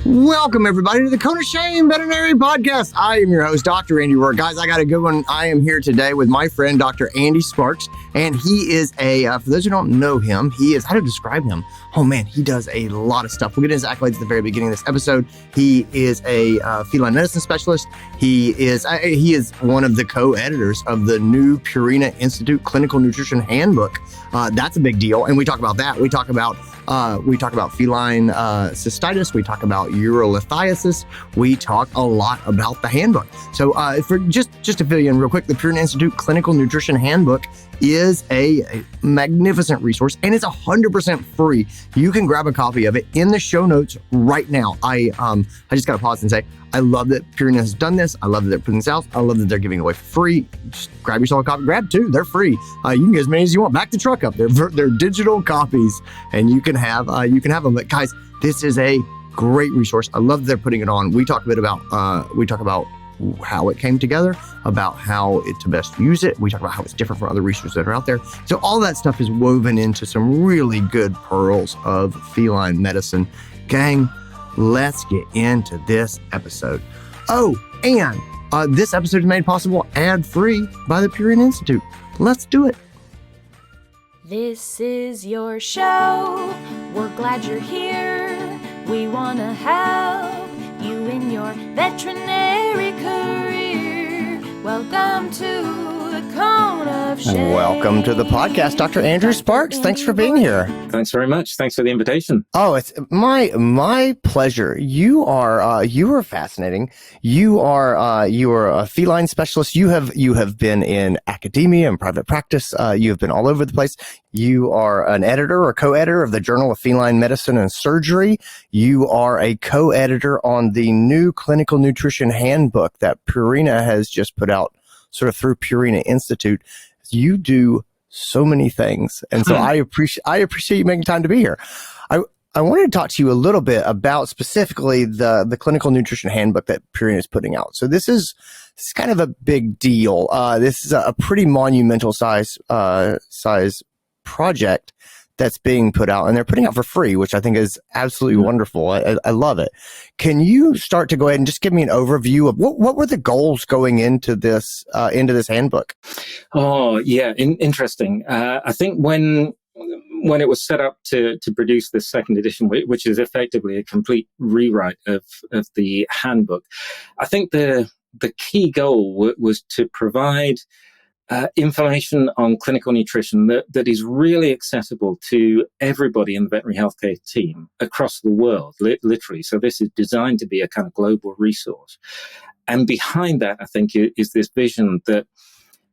Welcome, everybody, to the Cone of Shame Veterinary Podcast. I am your host, Dr. Andy Roark. Guys, I got a good one. I am here today with my friend, Dr. Andy Sparks, and he is for those who don't know him, how to describe him? Oh, man, he does a lot of stuff. We'll get into his accolades at the very beginning of this episode. He is a feline medicine specialist. He is one of the co-editors of the new Purina Institute Clinical Nutrition Handbook. That's a big deal, and we talk about that. We talk about feline cystitis. We talk about urolithiasis. We talk a lot about the handbook. So for just to fill you in real quick, the Purina Institute Clinical Nutrition Handbook is a magnificent resource, and it's 100% free. You can grab a copy of it in the show notes right now. I just got to pause and say, I love that Purina has done this. I love that they're putting this out. I love that they're giving it away for free. Just grab yourself a copy. Grab two. They're free. You can get as many as you want. Back the truck up. They're digital copies, and you can have them. But guys, this is a great resource. I love that they're putting it on. We talk a bit about how it came together, about how to best use it. We talk about how it's different from other resources that are out there. So all that stuff is woven into some really good pearls of feline medicine. Gang, let's get into this episode. Oh, and this episode is made possible ad-free by the Purina Institute. Let's do it. This is your show. We're glad you're here. We want to help you in your veterinary career. Welcome to the Cone of Shame. Welcome to the podcast, Dr. Andrew Sparks. Thanks for being here. Thanks very much. Thanks for the invitation. Oh, it's my pleasure. You are fascinating. You are a feline specialist. You have been in academia and private practice. You have been all over the place. You are an editor or co-editor of the Journal of Feline Medicine and Surgery. You are a co-editor on the new Clinical Nutrition Handbook that Purina has just put out, sort of through Purina Institute. You do so many things, and so I appreciate you making time to be here. I wanted to talk to you a little bit about specifically the Clinical Nutrition Handbook that Purina is putting out. So this is kind of a big deal. This is a pretty monumental size project that's being put out, and they're putting out for free, which I think is absolutely wonderful. I love it. Can you start to go ahead and just give me an overview of what were the goals going into this handbook? Oh, yeah, interesting. I think when it was set up to produce this second edition, which is effectively a complete rewrite of the handbook, I think the key goal was to provide information on clinical nutrition that is really accessible to everybody in the veterinary healthcare team across the world, literally. So this is designed to be a kind of global resource. And behind that, I think, is this vision that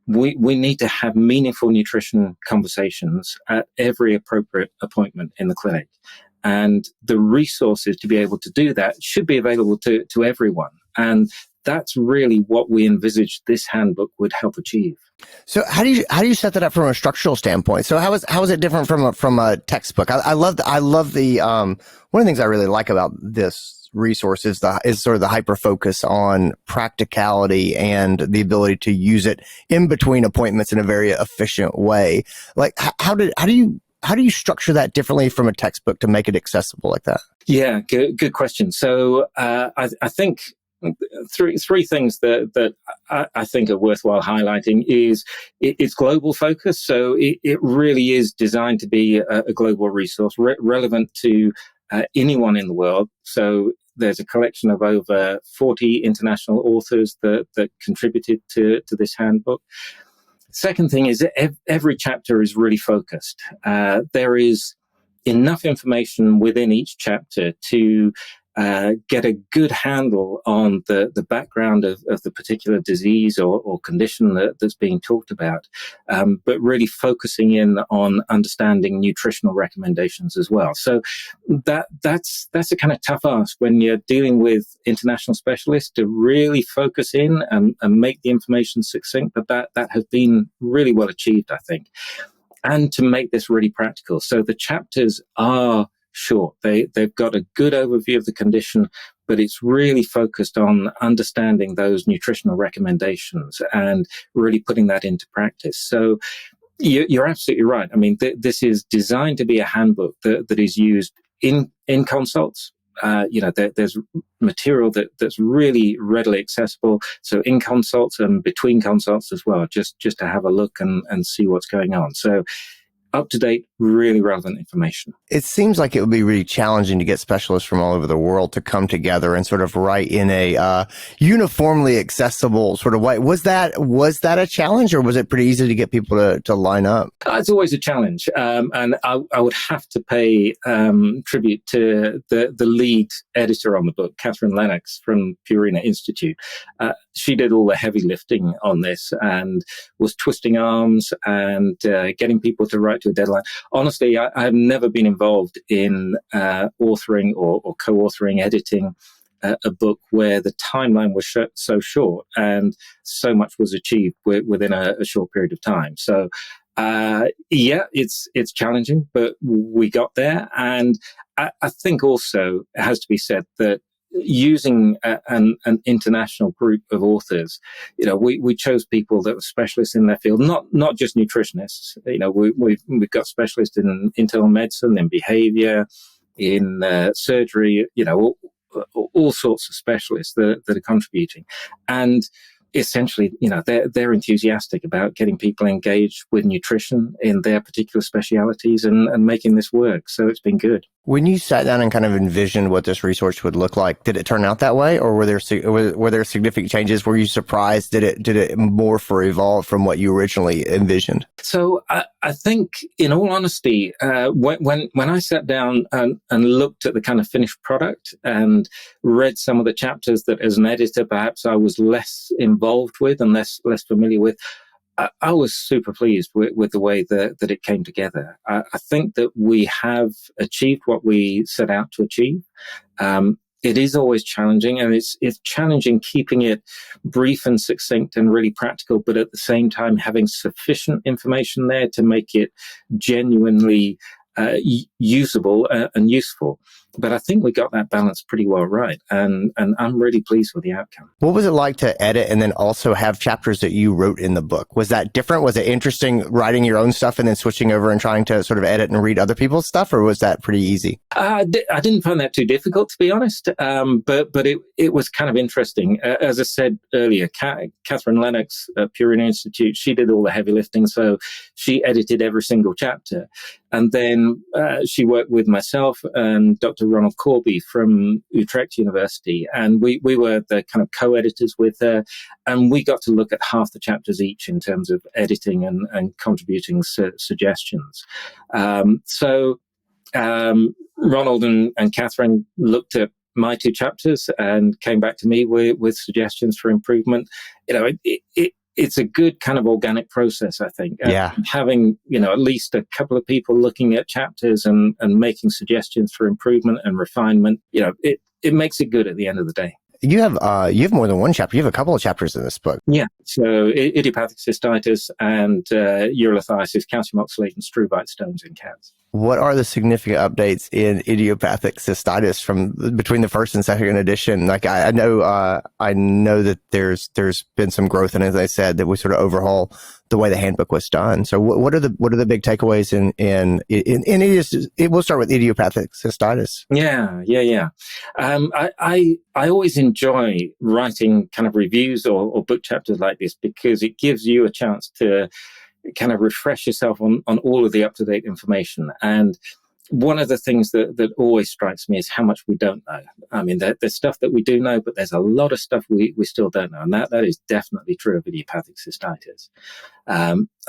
we need to have meaningful nutrition conversations at every appropriate appointment in the clinic. And the resources to be able to do that should be available to everyone. And that's really what we envisaged this handbook would help achieve. So how do you set that up from a structural standpoint? So how is it different from a textbook? I love the one of the things I really like about this resource is sort of the hyper focus on practicality and the ability to use it in between appointments in a very efficient way. Like how do you structure that differently from a textbook to make it accessible like that? Yeah, good question. So I think three things that I think are worthwhile highlighting is its global focus. So it really is designed to be a global resource relevant to anyone in the world. So there's a collection of over 40 international authors that contributed to this handbook. Second thing is every chapter is really focused. There is enough information within each chapter to get a good handle on the background of the particular disease or condition that's being talked about, but really focusing in on understanding nutritional recommendations as well. So that's a kind of tough ask when you're dealing with international specialists to really focus in and make the information succinct, but that has been really well achieved, I think. And to make this really practical. So the chapters are short. They've got a good overview of the condition, but it's really focused on understanding those nutritional recommendations and really putting that into practice. So you're absolutely right. I mean, this is designed to be a handbook that is used in consults, there's material that's really readily accessible. So in consults and between consults as well, just to have a look and see what's going on. So up-to-date, really relevant information. It seems like it would be really challenging to get specialists from all over the world to come together and sort of write in a uniformly accessible sort of way. Was that a challenge, or was it pretty easy to get people to line up? It's always a challenge, and I would have to pay tribute to the lead editor on the book, Catherine Lennox from Purina Institute. She did all the heavy lifting on this and was twisting arms and getting people to write to a deadline. Honestly, I have never been involved in authoring or co-authoring, editing a book where the timeline was so short and so much was achieved within a short period of time. So, it's challenging, but we got there. And I think also it has to be said that using an international group of authors, we chose people that were specialists in their field, not just nutritionists. We've got specialists in internal medicine, in behavior, in surgery, all sorts of specialists that are contributing. And essentially, they're enthusiastic about getting people engaged with nutrition in their particular specialities and making this work. So it's been good. When you sat down and kind of envisioned what this research would look like, did it turn out that way, or were there significant changes? Were you surprised? Did it morph or evolve from what you originally envisioned? So I think, in all honesty, when I sat down and looked at the kind of finished product and read some of the chapters that, as an editor, perhaps I was less involved with and less familiar with, I was super pleased with the way that it came together. I think that we have achieved what we set out to achieve. It is always challenging, and it's challenging keeping it brief and succinct and really practical, but at the same time having sufficient information there to make it genuinely usable and useful. But I think we got that balance pretty well right, and I'm really pleased with the outcome. What was it like to edit and then also have chapters that you wrote in the book? Was that different? Was it interesting writing your own stuff and then switching over and trying to sort of edit and read other people's stuff, or was that pretty easy? I didn't find that too difficult, to be honest, but it was kind of interesting. As I said earlier, Catherine Lennox at Purina Institute, she did all the heavy lifting, so she edited every single chapter. And then she worked with myself and Dr. Ronald Corby from Utrecht University, and we were the kind of co-editors with her, and we got to look at half the chapters each in terms of editing and contributing suggestions. So Ronald and Catherine looked at my two chapters and came back to me with suggestions for improvement. It's a good kind of organic process, I think. Yeah. Having, at least a couple of people looking at chapters and making suggestions for improvement and refinement, it makes it good at the end of the day. You have more than one chapter. You have a couple of chapters in this book. Yeah. So idiopathic cystitis and urolithiasis, calcium oxalate and struvite stones in cats. What are the significant updates in idiopathic cystitis from between the first and second edition? Like I know that there's been some growth, and as I said, that we sort of overhaul the way the handbook was done. So what are the big takeaways in we'll start with idiopathic cystitis. Yeah. I always enjoy writing kind of reviews or book chapters like this because it gives you a chance to kind of refresh yourself on all of the up-to-date information. And one of the things that always strikes me is how much we don't know. I mean, there's stuff that we do know, but there's a lot of stuff we still don't know. And that is definitely true of idiopathic cystitis.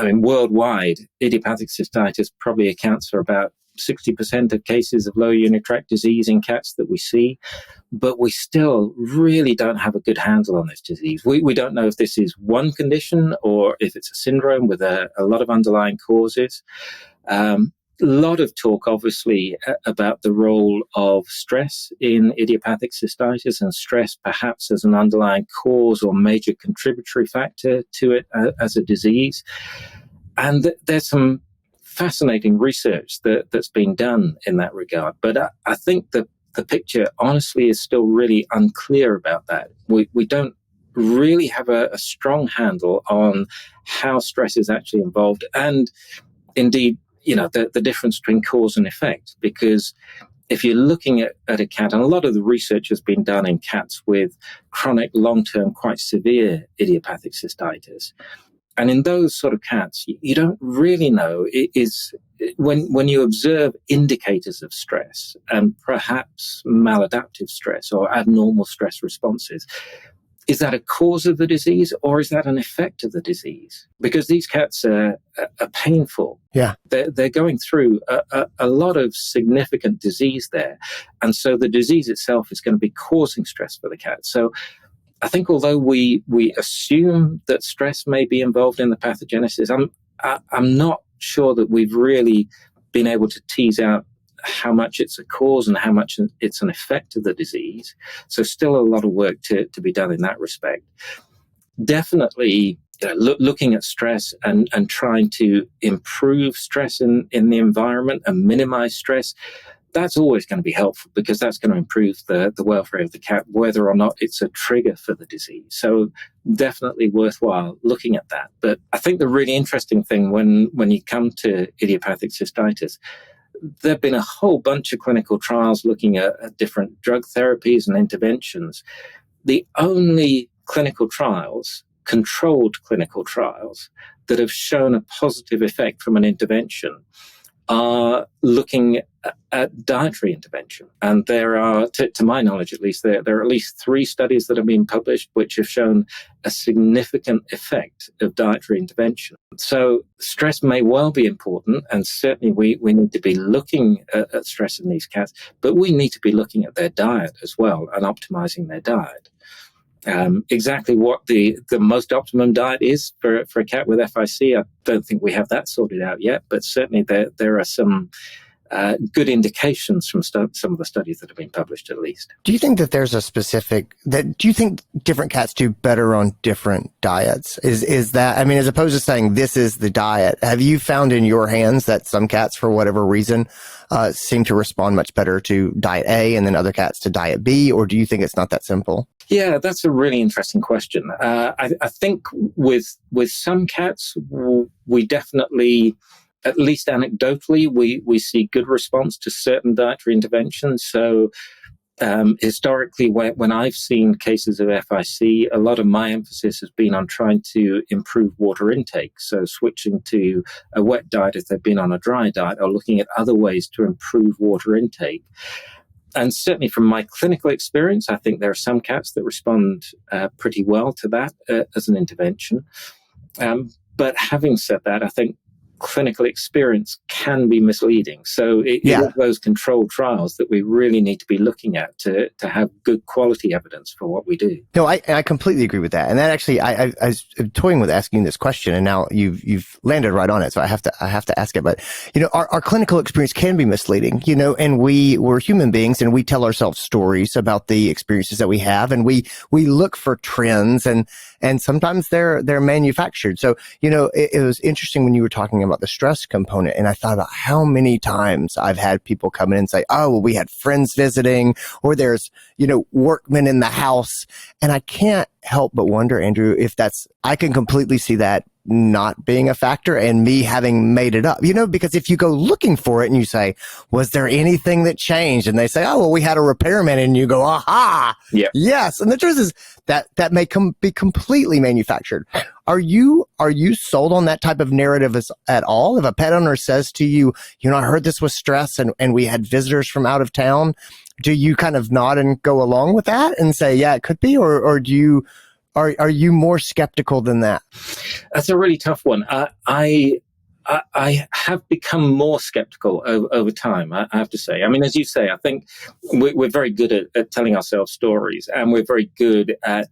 Worldwide, idiopathic cystitis probably accounts for about 60% of cases of lower urinary tract disease in cats that we see, but we still really don't have a good handle on this disease. We don't know if this is one condition or if it's a syndrome with a lot of underlying causes. A lot of talk, obviously, about the role of stress in idiopathic cystitis, and stress perhaps as an underlying cause or major contributory factor to it as a disease. And there's some fascinating research that's been done in that regard. But I think the picture, honestly, is still really unclear about that. We don't really have a strong handle on how stress is actually involved, and indeed, the difference between cause and effect, because if you're looking at a cat, and a lot of the research has been done in cats with chronic, long-term, quite severe idiopathic cystitis. And in those sort of cats, you don't really know when you observe indicators of stress and perhaps maladaptive stress or abnormal stress responses. Is that a cause of the disease or is that an effect of the disease? Because these cats are painful. Yeah. They're going through a lot of significant disease there. And so the disease itself is going to be causing stress for the cat. So I think although we assume that stress may be involved in the pathogenesis, I'm not sure that we've really been able to tease out how much it's a cause and how much it's an effect of the disease. So still a lot of work to be done in that respect. Definitely looking at stress and trying to improve stress in the environment and minimize stress, that's always going to be helpful because that's going to improve the welfare of the cat, whether or not it's a trigger for the disease. So definitely worthwhile looking at that. But I think the really interesting thing when you come to idiopathic cystitis, there have been a whole bunch of clinical trials looking at different drug therapies and interventions. The only clinical trials, controlled clinical trials, that have shown a positive effect from an intervention are looking at dietary intervention. And there are, to my knowledge at least, there are at least 3 studies that have been published which have shown a significant effect of dietary intervention. So stress may well be important, and certainly we need to be looking at stress in these cats, but we need to be looking at their diet as well and optimizing their diet. Exactly what the most optimum diet is for a cat with FIC, I don't think we have that sorted out yet, but certainly there are some good indications from some of the studies that have been published at least. Do you think that there's do you think different cats do better on different diets? Is that, I mean, as opposed to saying this is the diet, have you found in your hands that some cats, for whatever reason, seem to respond much better to diet A and then other cats to diet B, or do you think it's not that simple? Yeah, that's a really interesting question. I think with some cats, we definitely, at least anecdotally, we see good response to certain dietary interventions. So historically, when I've seen cases of FIC, a lot of my emphasis has been on trying to improve water intake. So switching to a wet diet if they've been on a dry diet, or looking at other ways to improve water intake. And certainly from my clinical experience, I think there are some cats that respond pretty well to that as an intervention. But having said that, I think clinical experience can be misleading. So it's those controlled trials that we really need to be looking at to have good quality evidence for what we do. No, I completely agree with that. And that actually, I was toying with asking this question, and now you've landed right on it. So I have to ask it. But our clinical experience can be misleading. And we're human beings, and we tell ourselves stories about the experiences that we have, and we look for trends, and sometimes they're manufactured. So it was interesting when you were talking about the stress component, and I thought about how many times I've had people come in and say, oh, well, we had friends visiting, or there's workmen in the house, and I can't help but wonder, Andrew, if I can completely see that not being a factor and me having made it up, because if you go looking for it and you say, was there anything that changed? And they say, oh, well, we had a repairman, and you go, aha, yeah, yes. And the truth is that may be completely manufactured. Are you sold on that type of narrative at all? If a pet owner says to you, I heard this was stress and we had visitors from out of town, do you kind of nod and go along with that and say, yeah, it could be, or do you, are you more skeptical than that? That's a really tough one. I have become more skeptical over time, I have to say. I mean, as you say, I think we're very good at telling ourselves stories, and we're very good at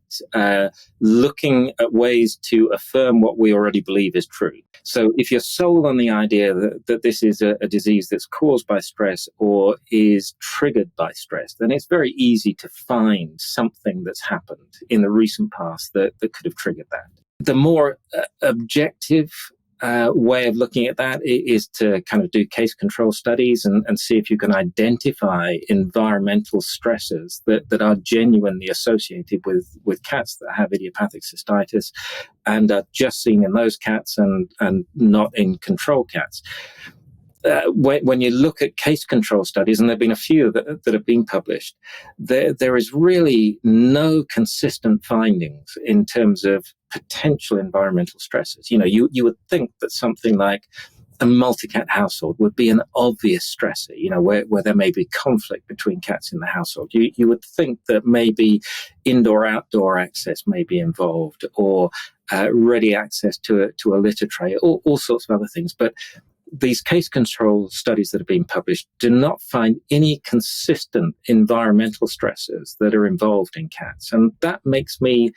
looking at ways to affirm what we already believe is true. So if you're sold on the idea that this is a disease that's caused by stress or is triggered by stress, then it's very easy to find something that's happened in the recent past that could have triggered that. The more objective way of looking at that is to kind of do case control studies and see if you can identify environmental stressors that are genuinely associated with cats that have idiopathic cystitis and are just seen in those cats and not in control cats. when you look at case control studies, and there have been a few that have been published, there is really no consistent findings in terms of potential environmental stresses. You would think that something like a multi-cat household would be an obvious stressor, where there may be conflict between cats in the household. You would think that maybe indoor-outdoor access may be involved, or ready access to a litter tray, all sorts of other things. But these case control studies that have been published do not find any consistent environmental stressors that are involved in cats. And that makes me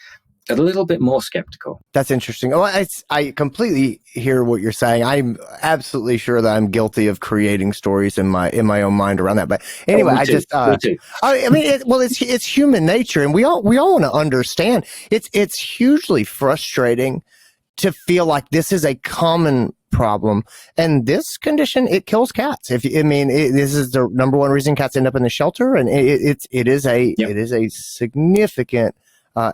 a little bit more skeptical. That's interesting. Oh, I completely hear what you're saying. I'm absolutely sure that I'm guilty of creating stories in my own mind around that. But anyway, Me too. I mean, it's human nature, and we all want to understand. It's hugely frustrating to feel like this is a common problem, and this condition, it kills cats. This is the number one reason cats end up in the shelter, and it is a significant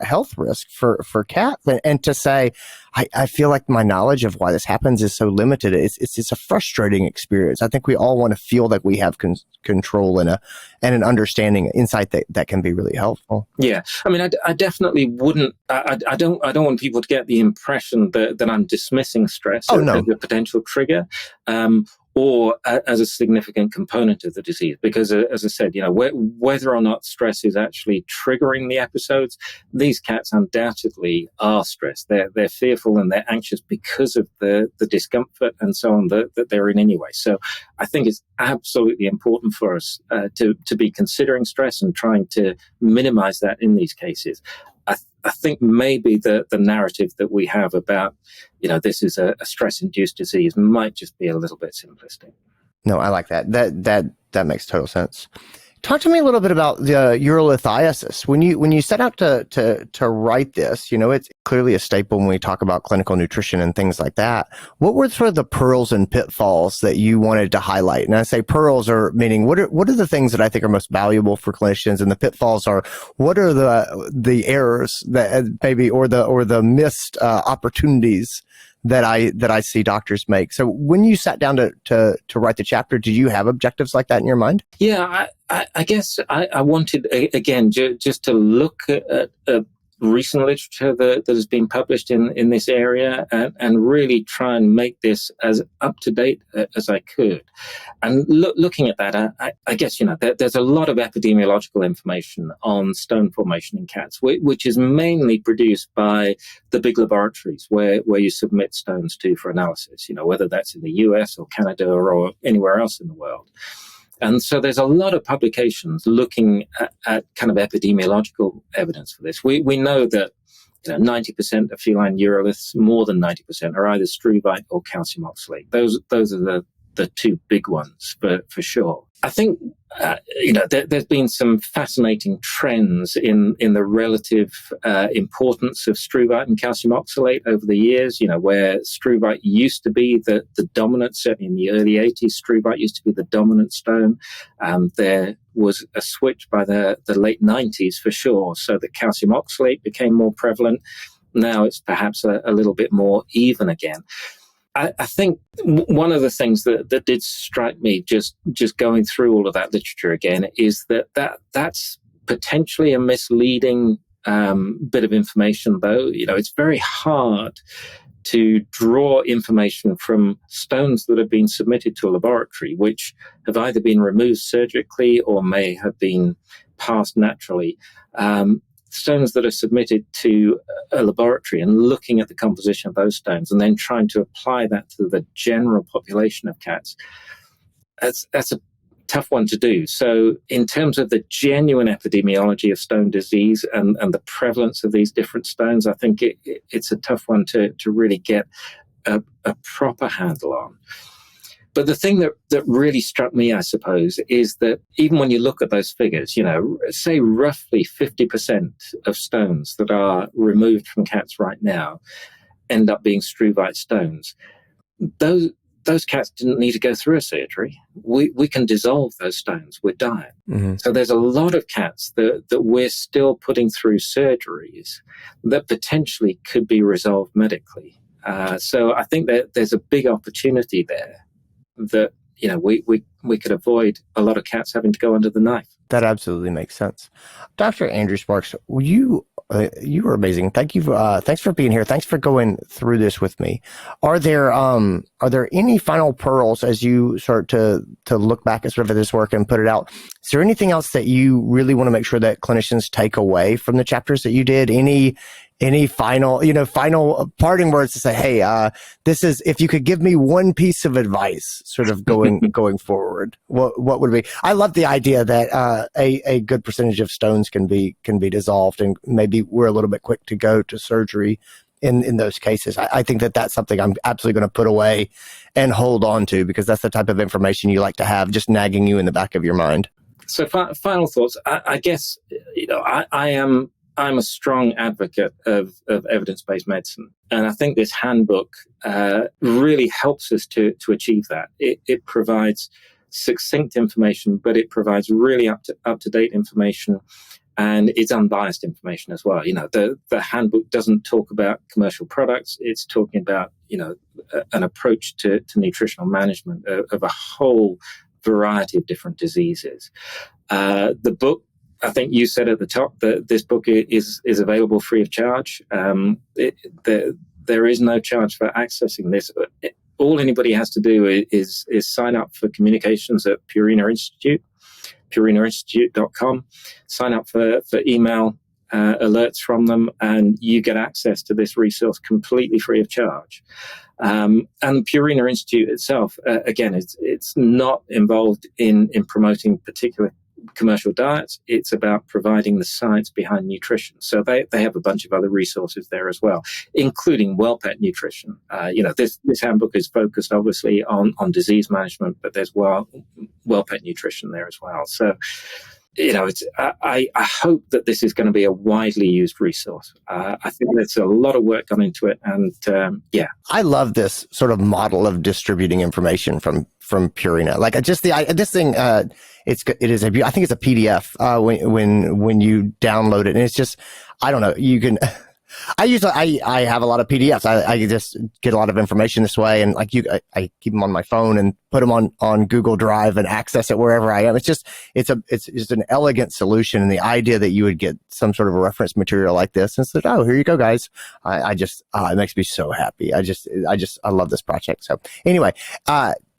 health risk for cats. And to say, I feel like my knowledge of why this happens is so limited. It's a frustrating experience. I think we all want to feel that we have control and an understanding, insight that can be really helpful. Yeah, I mean, I definitely wouldn't. I don't want people to get the impression that I'm dismissing stress as a potential trigger. Or as a significant component of the disease. Because as I said, whether or not stress is actually triggering the episodes, these cats undoubtedly are stressed. They're fearful and they're anxious because of the discomfort and so on that they're in anyway. So I think it's absolutely important for us to be considering stress and trying to minimize that in these cases. I think maybe the narrative that we have about, this is a stress-induced disease might just be a little bit simplistic. No, I like that. That makes total sense. Talk to me a little bit about the urolithiasis. When you set out to write this, it's clearly a staple when we talk about clinical nutrition and things like that. What were sort of the pearls and pitfalls that you wanted to highlight? And I say pearls are meaning what are the things that I think are most valuable for clinicians, and the pitfalls are what are the errors that maybe or the missed opportunities that I see doctors make. So when you sat down to write the chapter, did you have objectives like that in your mind? Yeah, I guess I wanted, again, just to look at recent literature that has been published in this area and really try and make this as up to date as I could. And looking at that, I guess, there's a lot of epidemiological information on stone formation in cats, which is mainly produced by the big laboratories where you submit stones to for analysis, whether that's in the US or Canada or anywhere else in the world. And so there's a lot of publications looking at kind of epidemiological evidence for this. We know that 90% of feline uroliths, more than 90%, are either struvite or calcium oxalate. Those are the two big ones for sure. I think there's been some fascinating trends in the relative importance of struvite and calcium oxalate over the years. Where struvite used to be the dominant, certainly in the early 80s, struvite used to be the dominant stone. There was a switch by the late 90s for sure, so that calcium oxalate became more prevalent. Now it's perhaps a little bit more even again. I think one of the things that did strike me just going through all of that literature again is that's potentially a misleading bit of information, though. It's very hard to draw information from stones that have been submitted to a laboratory, which have either been removed surgically or may have been passed naturally. Stones that are submitted to a laboratory and looking at the composition of those stones and then trying to apply that to the general population of cats, that's a tough one to do. So in terms of the genuine epidemiology of stone disease and the prevalence of these different stones, I think it's a tough one to really get a proper handle on. But the thing that really struck me, I suppose, is that even when you look at those figures, say roughly 50% of stones that are removed from cats right now end up being struvite stones. Those cats didn't need to go through a surgery. We can dissolve those stones with diet. Mm-hmm. So there's a lot of cats that we're still putting through surgeries that potentially could be resolved medically. So I think that there's a big opportunity there that, we could avoid a lot of cats having to go under the knife. That absolutely makes sense. Dr. Andrew Sparks, you were amazing. Thank you. Thanks for being here. Thanks for going through this with me. Are there any final pearls as you start to look back at sort of this work and put it out? Is there anything else that you really want to make sure that clinicians take away from the chapters that you did? Any final parting words to say, hey, this is, if you could give me one piece of advice sort of going forward, what would it be? I love the idea that a good percentage of stones can be dissolved, and maybe we're a little bit quick to go to surgery in those cases. I think that's something I'm absolutely going to put away and hold on to, because that's the type of information you like to have just nagging you in the back of your mind. So final thoughts. I guess, I'm a strong advocate of evidence-based medicine. And I think this handbook really helps us to achieve that. It provides succinct information, but it provides really up-to-date information, and it's unbiased information as well. The handbook doesn't talk about commercial products. It's talking about, an approach to nutritional management of a whole variety of different diseases. The book, I think you said at the top that this book is available free of charge. There is no charge for accessing this. All anybody has to do is sign up for communications at Purina Institute, purinainstitute.com, sign up for email alerts from them, and you get access to this resource completely free of charge. And the Purina Institute itself, again, it's not involved in promoting particular commercial diets. It's about providing the science behind nutrition. So they have a bunch of other resources there as well, including well-pet nutrition. This handbook is focused obviously on disease management, but there's well-pet nutrition there as well. So, I hope that this is going to be a widely used resource. I think there's a lot of work gone into it, and I love this sort of model of distributing information from Purina. Like this thing, I think it's a PDF when you download it, and it's just, I don't know, you can. I have a lot of PDFs. I just get a lot of information this way, and I keep them on my phone and put them on Google Drive and access it wherever I am. It's just an elegant solution, and the idea that you would get some sort of a reference material like this and said, oh, here you go, guys. It makes me so happy. I love this project. So anyway,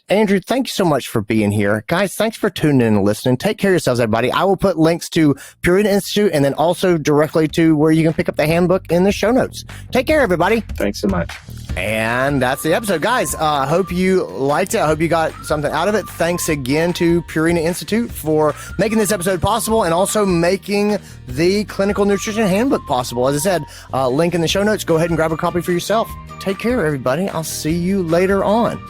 Andrew, thank you so much for being here. Guys, thanks for tuning in and listening. Take care of yourselves, everybody. I will put links to Purina Institute and then also directly to where you can pick up the handbook in the show notes. Take care, everybody. Thanks so much. And that's the episode, guys. Hope you liked it. I hope you got something out of it. Thanks again to Purina Institute for making this episode possible and also making the Clinical Nutrition Handbook possible. As I said, link in the show notes. Go ahead and grab a copy for yourself. Take care, everybody. I'll see you later on.